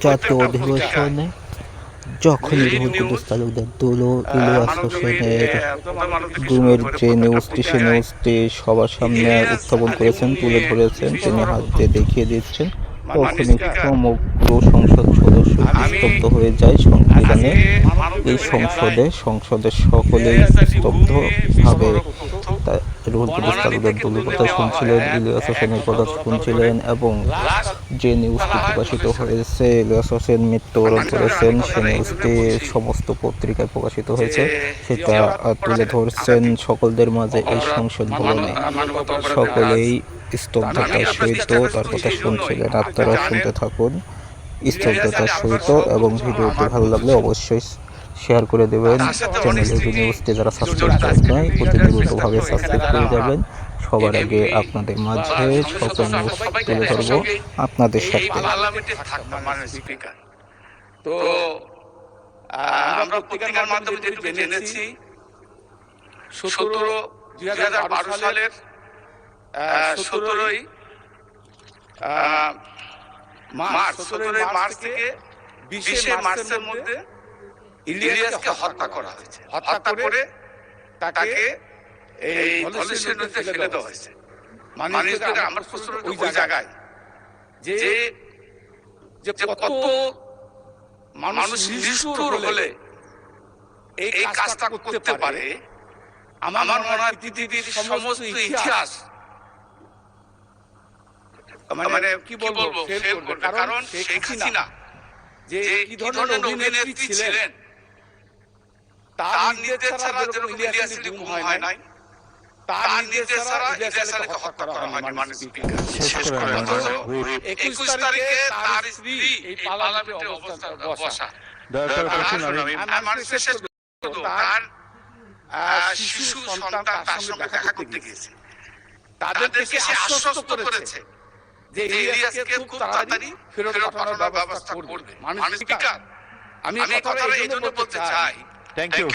জাতীয় অধিবেশনে যখনই রুহুল কুদ্দুস তালুকদার ইলিয়াস হোসেনের গুমের যে নিউজটি সে নিউজটি সবার সামনে উত্থাপন করেছেন, তুলে ধরেছেন, তিনি হাত দিয়ে দেখিয়ে দিচ্ছেন, তখনই সমগ্র সংসদ সদস্য স্তব্ধ হয়ে যায়। সংবিধানে এই সংসদের সকলেই স্তব্ধভাবে রুহুল কুদ্দুস তালুকদার দলীয় কথা শুনছিলেন, ইলিয়াস হোসেনের কথা শুনছিলেন এবং যে নিউজটি প্রকাশিত হয়েছে ইলিয়াস হোসেন মৃত্যুবরণ করেছেন সে নিউজটি সমস্ত পত্রিকায় প্রকাশিত হয়েছে, সেটা তুলে ধরছেন সকলদের মাঝে এই সংসদ ভবনে। সকলেই স্তব্ধতার সহিত তার কথা শুনছিলেন। আপনারা শুনতে থাকুন স্তব্ধতার সহিত, এবং ভিডিওটি ভালো লাগলে অবশ্যই শেয়ার করে দেবেন। চ্যানেল এবি নিউজটি যারা সাবস্ক্রাইব করেন নাই অতি দ্রুতভাবে সাবস্ক্রাইব করে যাবেন। সবার আগে আপনাদের মাঝে সকল নিউজ তুলে ধরবো আপনাদের সাথে। তো আমরা পত্রিকার মাধ্যমে যেটুকু জেনেছি 2012 সালের 17ই মার্চ থেকে 20 মার্চের মধ্যে ইলিয়াসকে হত্যা করা হয়েছে। হত্যা করে তাকে এই ধলেশ্বরী নদীতে ফেলে দেওয়া হয়েছে। মানে আমার প্রশ্ন ওই জায়গায় যে কত মানুষ নিষ্ঠুর হলে এই কাজটা করতে পারে। আমার মনে হয় পৃথিবীর সমস্ত ইতিহাস মানে কি বলবো ফেল করবে, কারণ শেখ হাসিনা যে কি ধরনের অভিনেত্রী ছিলেন তার নির্দেশ ছাড়া যেরকম ইলিয়াসের গুম হয় নাই, তার নির্দেশ ছাড়া ইলিয়াসকে হত্যা করা হয়নি। মানে শেষ করে 21 তারিখে তার স্ত্রী এই পার্লামেন্টে অবস্থান বসা। তার শিশু সন্তান তার সঙ্গে দেখা করতে গিয়েছে, তাদেরকে সে আশ্বস্ত করেছে যে ইলিয়াসকে খুব তাড়াতাড়ি ফেরত পাঠানোর ব্যবস্থা করবে। আমি কথাটা এই জন্য বলতে চাই। Thank you.